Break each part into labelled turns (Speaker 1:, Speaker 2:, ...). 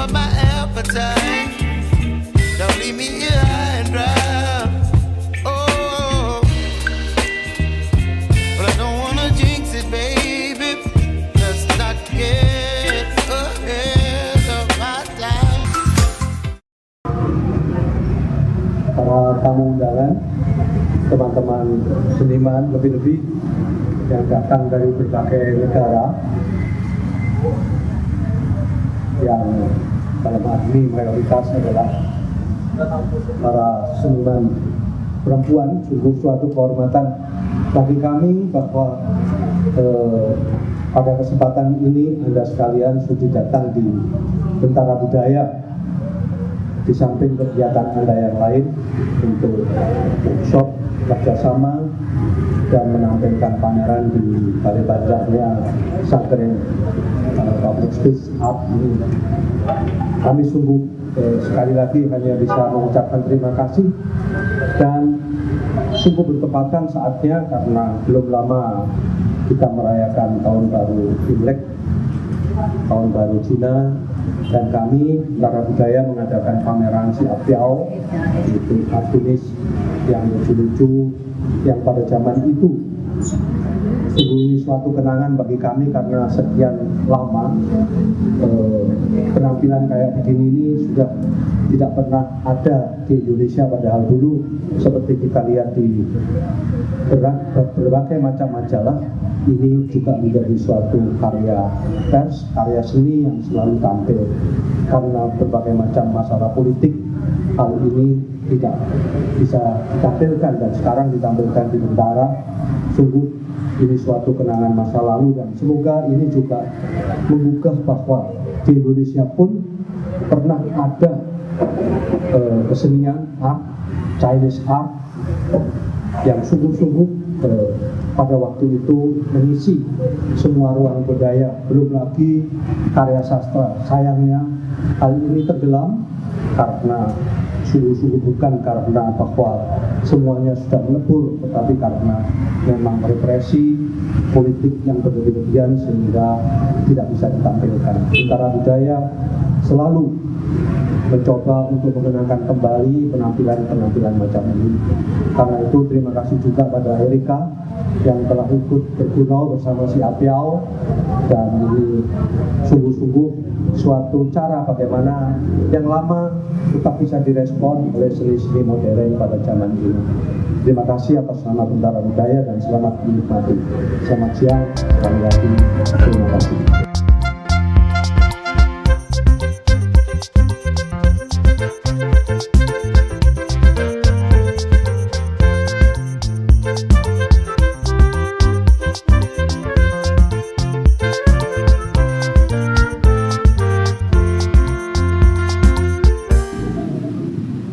Speaker 1: up my appetite. Don't leave me here high and dry. Oh, but I don't wanna jinx it, baby. Let's not get ahead of my time.
Speaker 2: Para tamu undangan, teman-teman seniman lebih-lebih yang datang dari berbagai negara, yang dalam hal ini mayoritas adalah para seniman perempuan. Sungguh suatu kehormatan bagi kami bahwa pada kesempatan ini Anda sekalian sudah datang di Bentara Budaya, di samping kegiatan Anda yang lain untuk workshop kerjasama dan menampilkan pameran di Balai Banjarnya Sangkering Public Space Art ini. Kami sungguh sekali lagi hanya bisa mengucapkan terima kasih, dan sungguh bertepatan saatnya karena belum lama kita merayakan tahun baru Imlek, tahun baru Cina, dan kami Bentara Budaya mengadakan pameran si Apiao, yaitu artinis yang lucu-lucu yang pada zaman itu. Sungguh ini suatu kenangan bagi kami karena sekian lama penampilan kayak begini ini sudah tidak pernah ada di Indonesia, padahal dulu seperti kita lihat di berbagai macam majalah, ini juga menjadi suatu karya pers, karya seni yang selalu tampil. Karena berbagai macam masalah politik, hal ini tidak bisa ditampilkan dan sekarang ditampilkan di Bentara. Sungguh ini suatu kenangan masa lalu, dan semoga ini juga menggugah bahwa di Indonesia pun pernah ada kesenian art, Chinese art, yang sungguh-sungguh pada waktu itu mengisi semua ruang budaya. Belum lagi karya sastra. Sayangnya hal ini tenggelam karena sungguh-sungguh bukan karena bahwa semuanya sudah melebur, tetapi karena memang represi politik yang berlebihan sehingga tidak bisa ditampilkan. Bentara Budaya selalu mencoba untuk mengenangkan kembali penampilan-penampilan macam ini. Karena itu terima kasih juga pada Erika yang telah ikut bergurau bersama si Apiao, dan ini sungguh-sungguh suatu cara bagaimana yang lama tetap bisa direspon oleh seni-seni modern pada zaman ini. Terima kasih atas nama Bentara Budaya dan selamat menikmati. Selamat siang, sekali lagi terima kasih.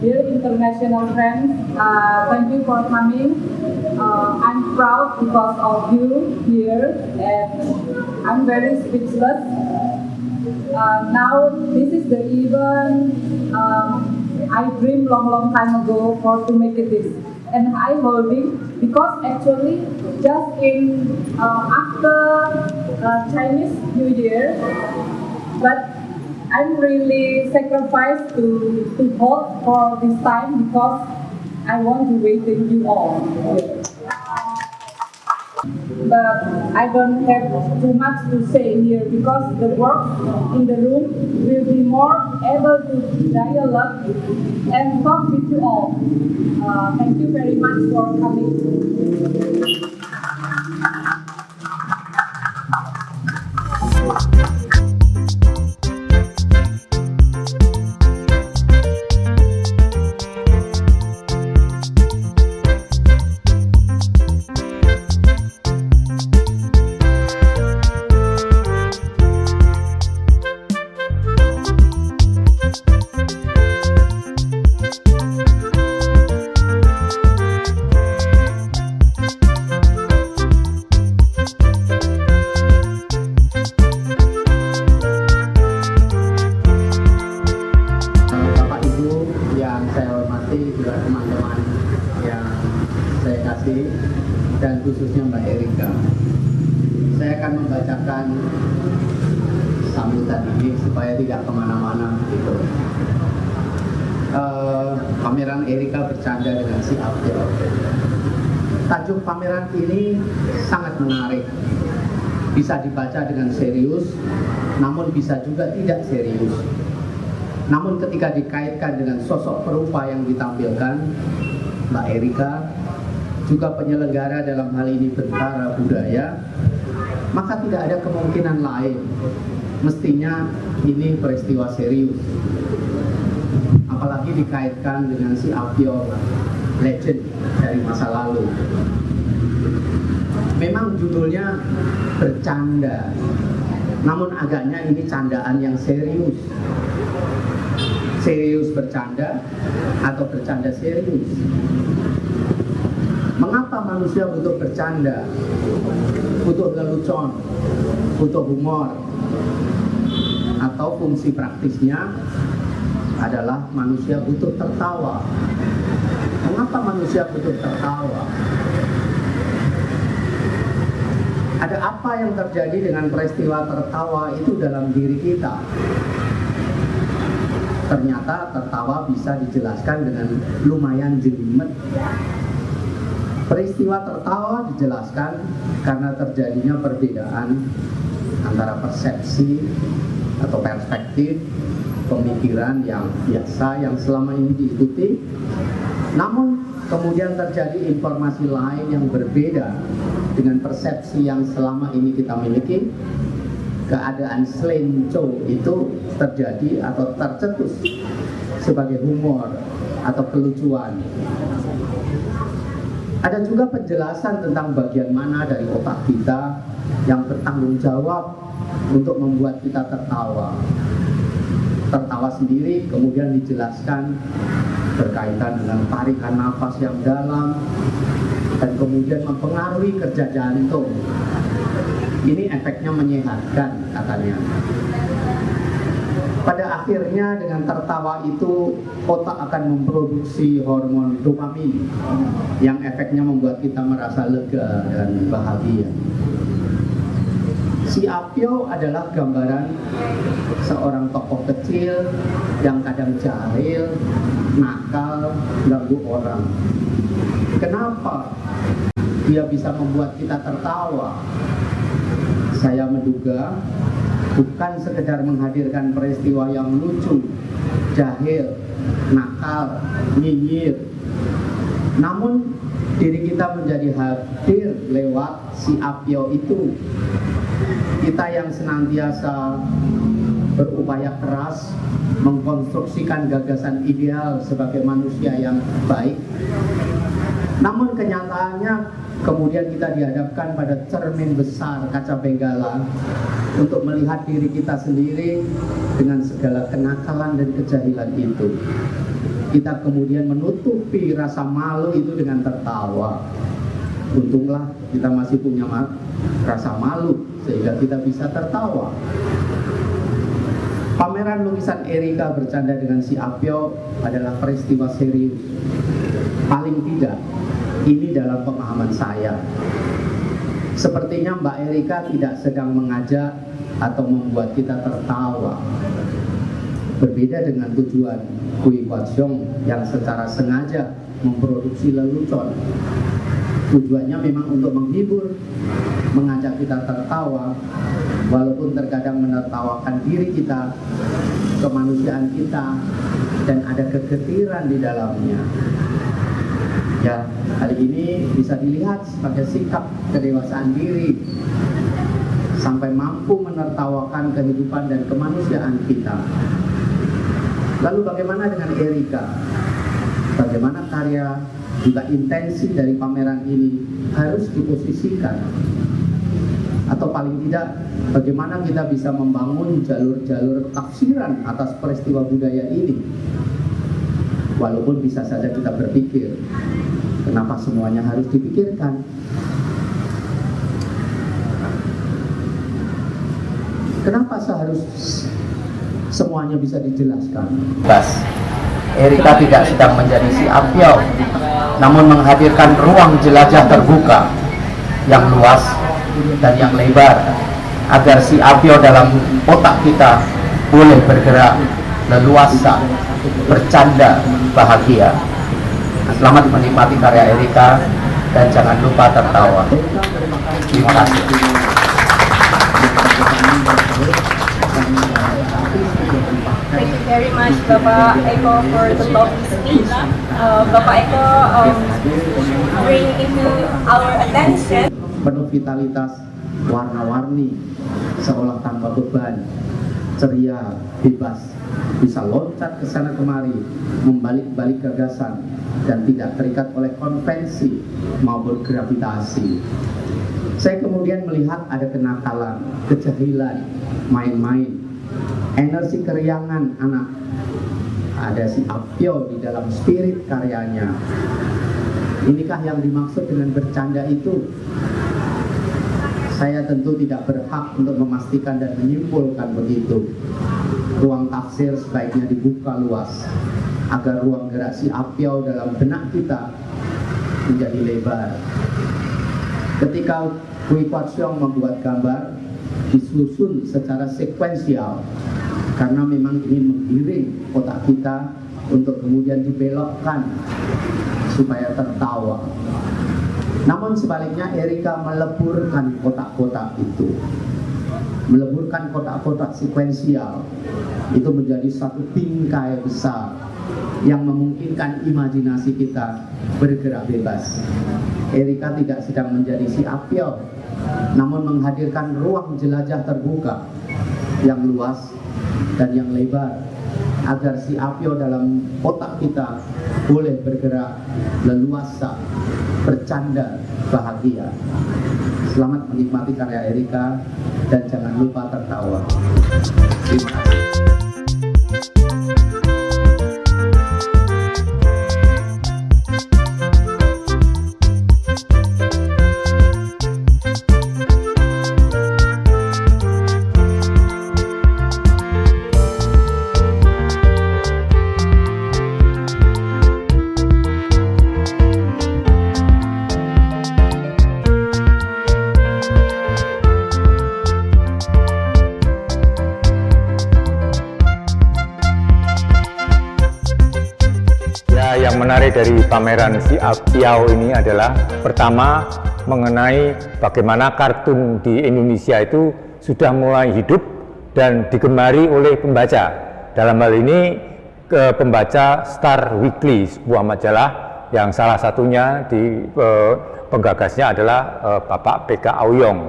Speaker 3: Dear international friends, thank you for coming. I'm proud because of you here, and I'm very speechless. Now this is the event I dreamed long time ago for to make it this, and I holding because actually just in after Chinese New Year, but I'm really sacrificed to hold for this time because I want to wait in you all. But I don't have too much to say here because the work in the room will be more able to dialogue and talk with you all. Thank you very much for coming.
Speaker 4: dan khususnya Mbak Erika. Saya akan membacakan sambutan ini supaya tidak kemana-mana gitu. Pameran Erika bercanda dengan si Apio. Tajuk pameran ini sangat menarik. Bisa dibaca dengan serius, namun bisa juga tidak serius. Namun ketika dikaitkan dengan sosok perupa yang ditampilkan, Mbak Erika, juga penyelenggara dalam hal ini Bentara Budaya, maka tidak ada kemungkinan lain. Mestinya ini peristiwa serius. Apalagi dikaitkan dengan si Apio, legend dari masa lalu. Memang judulnya bercanda, namun agaknya ini candaan yang serius. Serius bercanda atau bercanda serius? Mengapa manusia butuh bercanda, butuh lelucon, butuh humor? Atau fungsi praktisnya adalah manusia butuh tertawa. Mengapa manusia butuh tertawa? Ada apa yang terjadi dengan peristiwa tertawa itu dalam diri kita? Ternyata tertawa bisa dijelaskan dengan lumayan jelimet. Peristiwa tertawa dijelaskan karena terjadinya perbedaan antara persepsi atau perspektif pemikiran yang biasa yang selama ini diikuti, namun kemudian terjadi informasi lain yang berbeda dengan persepsi yang selama ini kita miliki. Keadaan selenco itu terjadi atau tercetus sebagai humor atau kelucuan. Ada juga penjelasan tentang bagian mana dari otak kita yang bertanggung jawab untuk membuat kita tertawa. Tertawa sendiri kemudian dijelaskan berkaitan dengan tarikan nafas yang dalam dan kemudian mempengaruhi kerja jantung. Ini efeknya menyehatkan katanya. Pada akhirnya dengan tertawa itu otak akan memproduksi hormon dopamin yang efeknya membuat kita merasa lega dan bahagia. Si Apio adalah gambaran seorang tokoh kecil yang kadang jahil, nakal, ganggu orang. Kenapa dia bisa membuat kita tertawa? Saya menduga bukan sekedar menghadirkan peristiwa yang lucu, jahil, nakal, nyinyir, namun diri kita menjadi hadir lewat si Apio itu. Kita yang senantiasa berupaya keras mengkonstruksikan gagasan ideal sebagai manusia yang baik, namun kenyataannya kemudian kita dihadapkan pada cermin besar kaca benggala untuk melihat diri kita sendiri dengan segala kenakalan dan kejahilan itu. Kita kemudian menutupi rasa malu itu dengan tertawa. Untunglah kita masih punya rasa malu sehingga kita bisa tertawa. Pameran lukisan Erika bercanda dengan si Apio adalah peristiwa serius. Paling tidak, ini dalam pemahaman saya. Sepertinya Mbak Erika tidak sedang mengajak atau membuat kita tertawa. Berbeda dengan tujuan Kui Hwat-syong yang secara sengaja memproduksi lelucon. Tujuannya memang untuk menghibur, mengajak kita tertawa, walaupun terkadang menertawakan diri kita, kemanusiaan kita, dan ada kegetiran di dalamnya. Ya, kali ini bisa dilihat sebagai sikap kedewasaan diri sampai mampu menertawakan kehidupan dan kemanusiaan kita. Lalu bagaimana dengan Erika? Bagaimana karya juga intensi dari pameran ini harus diposisikan? Atau paling tidak, bagaimana kita bisa membangun jalur-jalur tafsiran atas peristiwa budaya ini? Walaupun bisa saja kita berpikir, kenapa semuanya harus dipikirkan? Kenapa seharus semuanya bisa dijelaskan? Erika tidak sedang menjadi si Apio, namun menghadirkan ruang jelajah terbuka yang luas dan yang lebar, agar si Apio dalam otak kita boleh bergerak leluasa, bercanda, bahagia. Selamat menikmati karya Erika dan jangan lupa tertawa. Terima kasih.
Speaker 5: Thank you very much Bapak Eko for the lovely speech. Bapak Eko bring into our attention
Speaker 4: Penuh vitalitas, warna-warni, seolah tanpa beban, ceria, bebas, bisa loncat ke sana kemari, membalik-balik gagasan, dan tidak terikat oleh konvensi maupun gravitasi. Saya kemudian melihat ada kenakalan, kejahilan, main-main, energi keriangan anak. Ada si Apyo di dalam spirit karyanya. Inikah yang dimaksud dengan bercanda itu? Saya tentu tidak berhak untuk memastikan dan menyimpulkan begitu. Ruang tafsir sebaiknya dibuka luas agar ruang gerak si Apyo dalam benak kita menjadi lebar. Ketika Kui Kwat Siong membuat gambar, disusun secara sekuensial karena memang ingin menggiring otak kita untuk kemudian dibelokkan supaya tertawa. Namun sebaliknya Erika meleburkan kotak-kotak itu, meleburkan kotak-kotak sekuensial itu menjadi satu bingkai besar yang memungkinkan imajinasi kita bergerak bebas. Erika tidak sedang menjadi si Apyo, namun menghadirkan ruang jelajah terbuka yang luas dan yang lebar agar si Apyo dalam otak kita boleh bergerak leluasa, bercanda, bahagia. Selamat menikmati karya Erika dan jangan lupa tertawa. Terima kasih.
Speaker 6: Yang menarik dari pameran si Apyo ini adalah pertama mengenai bagaimana kartun di Indonesia itu sudah mulai hidup dan digemari oleh pembaca. Dalam hal ini pembaca Star Weekly, sebuah majalah yang salah satunya di penggagasnya adalah Bapak P.K. Aoyong.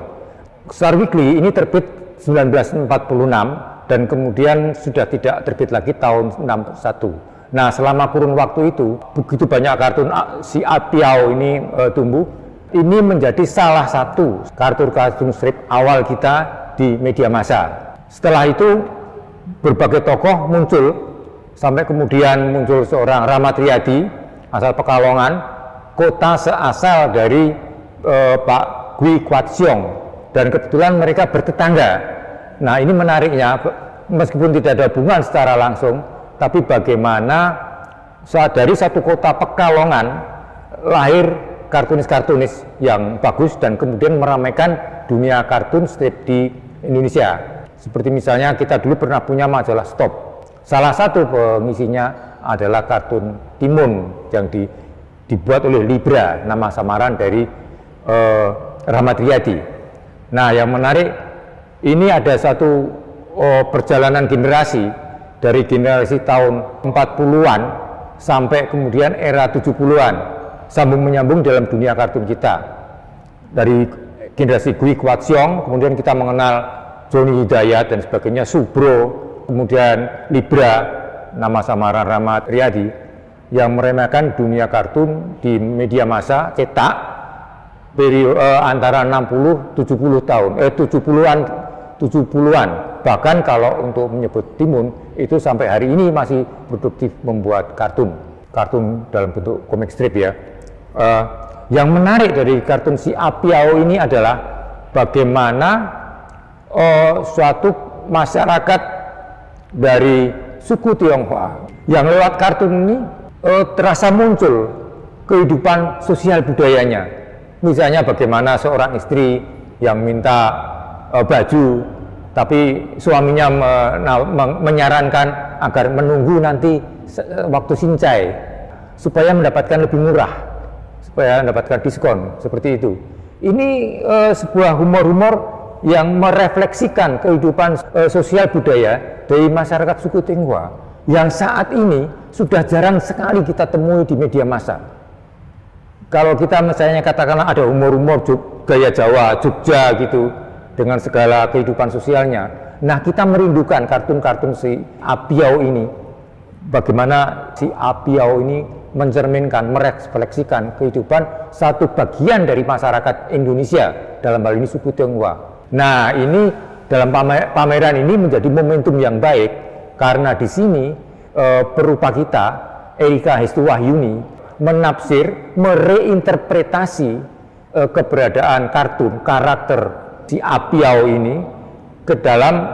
Speaker 6: Star Weekly ini terbit 1946 dan kemudian sudah tidak terbit lagi tahun 61. Nah, selama kurun waktu itu, begitu banyak kartun si Apyo ini tumbuh, ini menjadi salah satu kartun strip awal kita di media massa. Setelah itu, berbagai tokoh muncul, sampai kemudian muncul seorang Rahmat Riyadi, asal Pekalongan, kota seasal dari Pak Kui Kwat Siong, dan kebetulan mereka bertetangga. Nah, ini menariknya, meskipun tidak ada hubungan secara langsung, tapi bagaimana dari satu kota Pekalongan lahir kartunis-kartunis yang bagus dan kemudian meramaikan dunia kartun strip di Indonesia. Seperti misalnya kita dulu pernah punya majalah Stop. Salah satu pengisinya adalah kartun Timun yang dibuat oleh Libra, nama samaran dari Rahmat Riyadi. Nah, yang menarik ini ada satu perjalanan generasi dari generasi tahun 40-an sampai kemudian era 70-an, sambung menyambung dalam dunia kartun kita. Dari generasi Kui Kwat Siong, kemudian kita mengenal Johnny Hidayat dan sebagainya, Subro, kemudian Libra, nama samaran Rahmat Riyadi, yang meremehkan dunia kartun di media massa cetak antara 60-70 tahun, 70-an. Bahkan kalau untuk menyebut Timun, itu sampai hari ini masih produktif membuat kartun dalam bentuk komik strip ya. Yang menarik dari kartun si Apyo ini adalah bagaimana suatu masyarakat dari suku Tionghoa yang lewat kartun ini terasa muncul kehidupan sosial budayanya. Misalnya bagaimana seorang istri yang minta baju tapi suaminya menyarankan agar menunggu nanti waktu sincai supaya mendapatkan lebih murah, supaya mendapatkan diskon, seperti itu. Ini sebuah humor-humor yang merefleksikan kehidupan sosial budaya dari masyarakat suku Tionghoa yang saat ini sudah jarang sekali kita temui di media massa. Kalau kita misalnya katakanlah ada humor-humor gaya Jawa, Jogja gitu, dengan segala kehidupan sosialnya. Nah, kita merindukan kartun-kartun si Apiau ini. Bagaimana si Apiau ini mencerminkan, merefleksikan kehidupan satu bagian dari masyarakat Indonesia, dalam hal ini suku Tionghoa. Nah, ini dalam pameran ini menjadi momentum yang baik karena di sini perupa kita, Erika Hestuwahyuni, menafsir, mereinterpretasi keberadaan kartun, karakter si Apiau ini ke dalam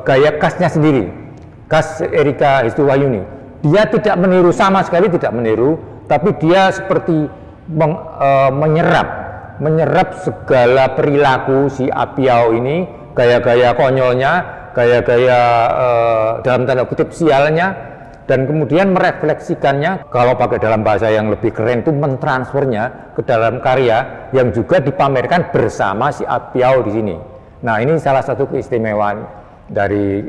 Speaker 6: gaya khasnya sendiri, khas Erika Hestuwahyuni. Dia tidak meniru, sama sekali tidak meniru, tapi dia seperti menyerap segala perilaku si Apiau ini, gaya-gaya konyolnya, gaya-gaya dalam tanda kutip sialnya, dan kemudian merefleksikannya, kalau pakai dalam bahasa yang lebih keren itu mentransfernya ke dalam karya yang juga dipamerkan bersama si Apiau di sini. Nah, ini salah satu keistimewaan dari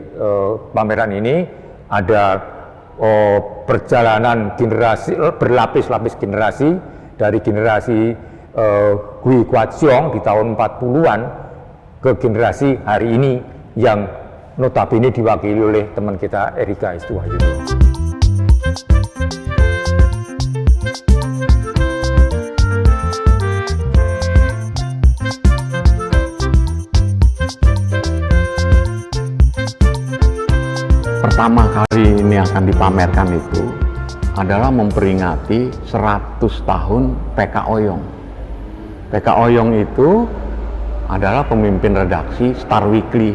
Speaker 6: pameran ini. Ada perjalanan generasi, berlapis-lapis generasi, dari generasi Gui Guaqiong di tahun 40-an ke generasi hari ini yang notabene diwakili oleh teman kita Erika Hestuwahyuni.
Speaker 7: Pertama kali ini akan dipamerkan itu adalah memperingati 100 tahun PK Oyong. PK Oyong itu adalah pemimpin redaksi Star Weekly.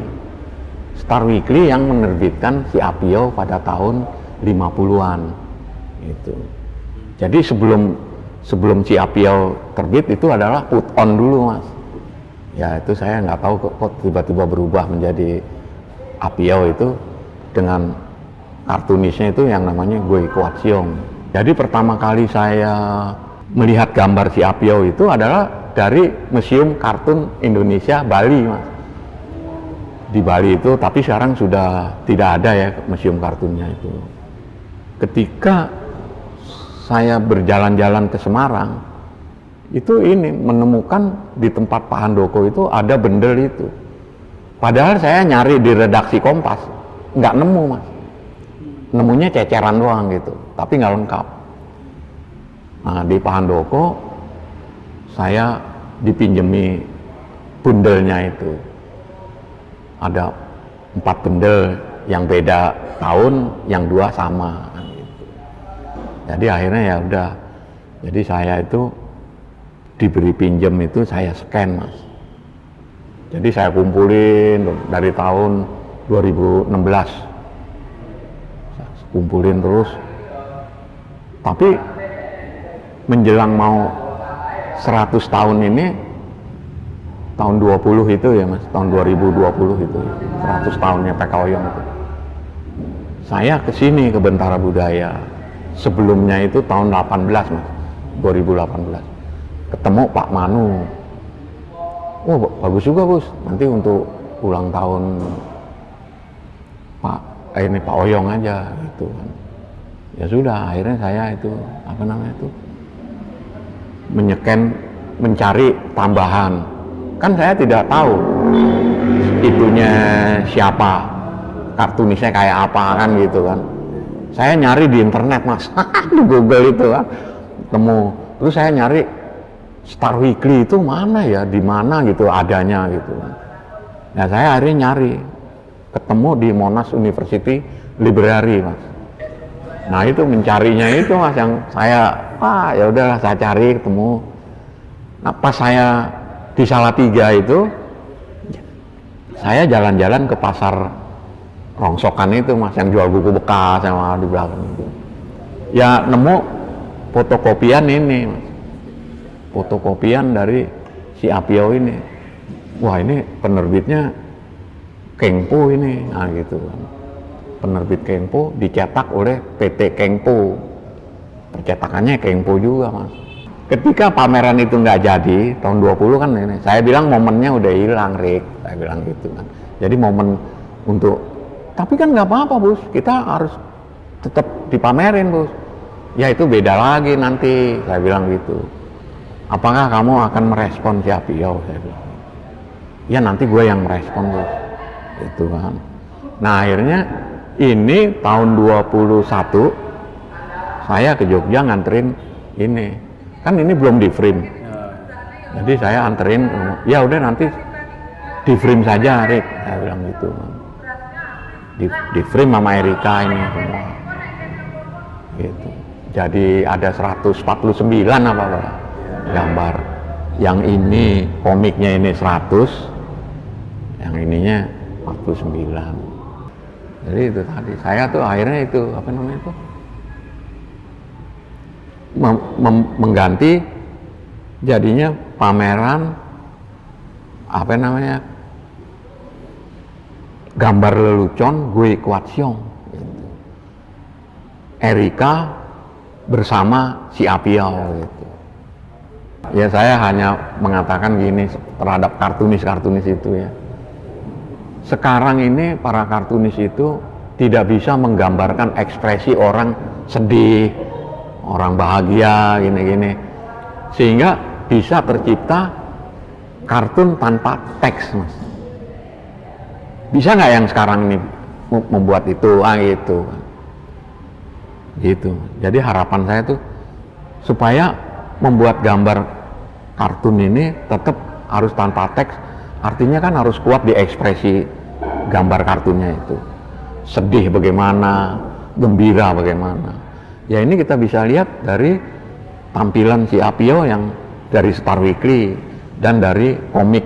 Speaker 7: Star Weekly yang menerbitkan si Apiau pada tahun 50-an. Itu. Jadi sebelum si Apiau terbit itu adalah Put On dulu, Mas. Ya, itu saya nggak tahu kok tiba-tiba berubah menjadi Apiau itu dengan kartunisnya itu yang namanya Gui Guaqiong. Jadi pertama kali saya melihat gambar si Apiau itu adalah dari Museum Kartun Indonesia Bali, Mas. Di Bali itu, tapi sekarang sudah tidak ada ya museum kartunnya itu. Ketika saya berjalan-jalan ke Semarang, itu ini menemukan di tempat Pak Handoko itu ada bendel itu. Padahal saya nyari di redaksi Kompas, nggak nemu, Mas. Nemunya ceceran doang gitu, tapi nggak lengkap. Nah, di Pak Handoko saya dipinjemi bundelnya itu. Ada 4 bendel yang beda tahun, yang 2 sama gitu. Jadi akhirnya ya udah. Jadi saya itu diberi pinjem itu saya scan, Mas. Jadi saya kumpulin dari tahun 2016. Saya kumpulin terus. Tapi menjelang mau 100 tahun ini, tahun 20 itu ya, Mas, tahun 2020 itu 100 tahunnya PK Oyong itu. Saya kesini ke Bentara Budaya. Sebelumnya itu tahun 18, Mas, 2018. Ketemu Pak Manu. Oh, bagus juga, Bos. Nanti untuk ulang tahun Pak Oyong aja gitu kan. Ya sudah, akhirnya saya itu mencari tambahan. Kan saya tidak tahu itunya siapa, kartunisnya kayak apa kan gitu kan. Saya nyari di internet, Mas, di Google itu kan, temu. Terus saya nyari Star Weekly itu mana ya, di mana gitu adanya gitu. Nah, saya akhirnya nyari, ketemu di Monash University Library, Mas. Nah, itu mencarinya itu, Mas, yang saya ya udahlah saya cari, ketemu. Nah, pas saya di Salatiga itu, saya jalan-jalan ke pasar Rongsokan itu, Mas, yang jual buku bekas sama di belakang itu. Ya nemu fotokopian ini, Mas. Fotokopian dari si Apiau ini. Wah, ini penerbitnya Kengpo ini, nah gitu kan. Penerbit Kengpo dicetak oleh PT Kengpo, percetakannya Kengpo juga mas. Ketika pameran itu nggak jadi tahun 20 kan ini, saya bilang momennya udah hilang Rick, saya bilang gitu kan. Jadi momen untuk, tapi kan nggak apa-apa bos, kita harus tetap dipamerin bos. Ya itu beda lagi nanti, saya bilang gitu. Apakah kamu akan merespon si Apio? Saya bilang. Ya nanti gue yang merespon bos, itu kan. Nah akhirnya ini tahun 21 saya ke Jogja nganterin ini, kan ini belum di frame. Jadi saya anterin, ya udah nanti di frame saja Rick, saya bilang gitu kan. Di frame sama Erika ini semua. Gitu. Jadi ada 149 apa gambar. Yang ini komiknya ini 100, yang ininya 49. Jadi itu tadi, saya tuh akhirnya itu, apa namanya itu, mengganti jadinya pameran, apa namanya, gambar lelucon Gue Kuatsiong. Gitu. Erika bersama si Apio gitu. Ya saya hanya mengatakan gini terhadap kartunis-kartunis itu ya. Sekarang ini para kartunis itu tidak bisa menggambarkan ekspresi orang sedih, orang bahagia, gini-gini. Sehingga bisa tercipta kartun tanpa teks, mas. Bisa nggak yang sekarang ini membuat itu, gitu. Gitu. Jadi harapan saya tuh supaya membuat gambar kartun ini tetap harus tanpa teks, artinya kan harus kuat di ekspresi gambar kartunnya itu. Sedih bagaimana, gembira bagaimana. Ya ini kita bisa lihat dari tampilan si Apio yang dari Star Weekly dan dari komik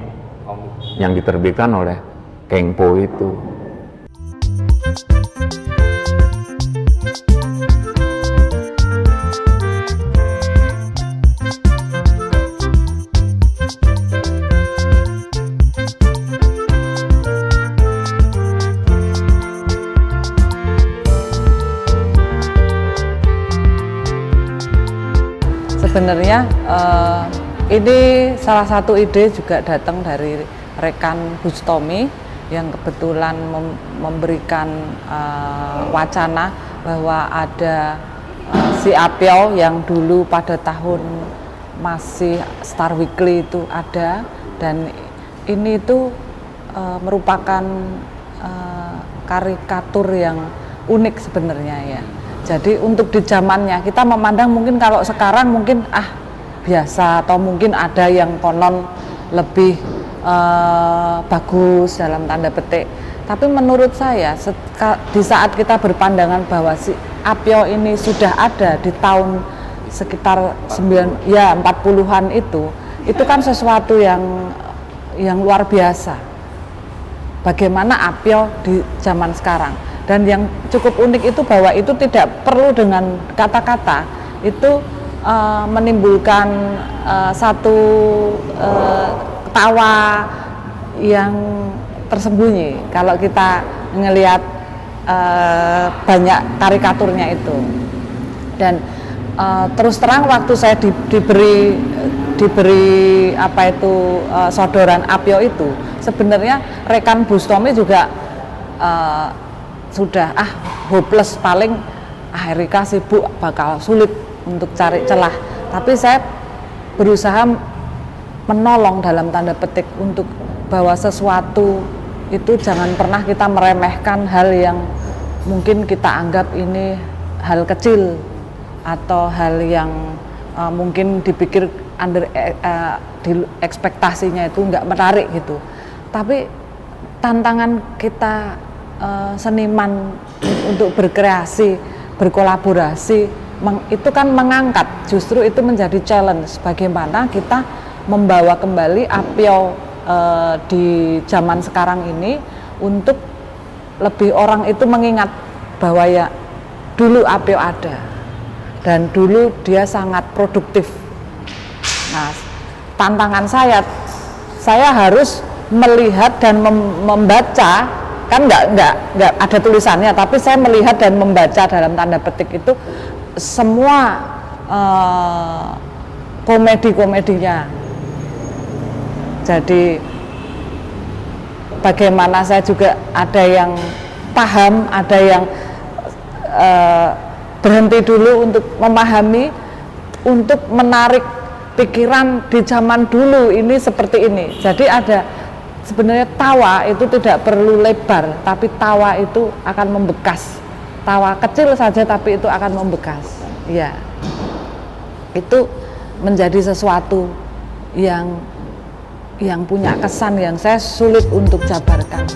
Speaker 7: yang diterbitkan oleh Kengpo itu.
Speaker 8: Sebenarnya ini salah satu ide juga datang dari rekan Bustomi yang kebetulan memberikan wacana bahwa ada si Apio yang dulu pada tahun masih Star Weekly itu ada, dan ini itu merupakan karikatur yang unik sebenarnya ya. Jadi untuk di zamannya kita memandang mungkin kalau sekarang mungkin biasa, atau mungkin ada yang konon lebih bagus dalam tanda petik. Tapi menurut saya di saat kita berpandangan bahwa si Apio ini sudah ada di tahun sekitar 40-an itu kan sesuatu yang luar biasa. Bagaimana Apio di zaman sekarang. Dan yang cukup unik itu bahwa itu tidak perlu dengan kata-kata, itu menimbulkan satu tawa yang tersembunyi kalau kita ngelihat banyak karikaturnya itu. Dan terus terang waktu saya diberi sodoran Apio itu, sebenarnya rekan Bustomi juga sudah hopeless, paling Erika sibuk, bakal sulit untuk cari celah. Tapi saya berusaha menolong dalam tanda petik untuk bahwa sesuatu itu jangan pernah kita meremehkan hal yang mungkin kita anggap ini hal kecil atau hal yang mungkin dipikir di ekspektasinya itu nggak menarik gitu. Tapi tantangan kita seniman untuk berkreasi, berkolaborasi, itu kan mengangkat, justru itu menjadi challenge bagaimana kita membawa kembali Apio di zaman sekarang ini untuk lebih orang itu mengingat bahwa ya dulu Apio ada dan dulu dia sangat produktif. Nah, tantangan saya harus melihat dan membaca kan nggak ada tulisannya, tapi saya melihat dan membaca dalam tanda petik itu semua komedi-komedinya. Jadi bagaimana saya juga ada yang paham, ada yang berhenti dulu untuk memahami, untuk menarik pikiran di zaman dulu ini seperti ini. Jadi ada sebenarnya tawa itu tidak perlu lebar, tapi tawa itu akan membekas. Tawa kecil saja tapi itu akan membekas. Ya, itu menjadi sesuatu yang punya kesan yang saya sulit untuk jabarkan.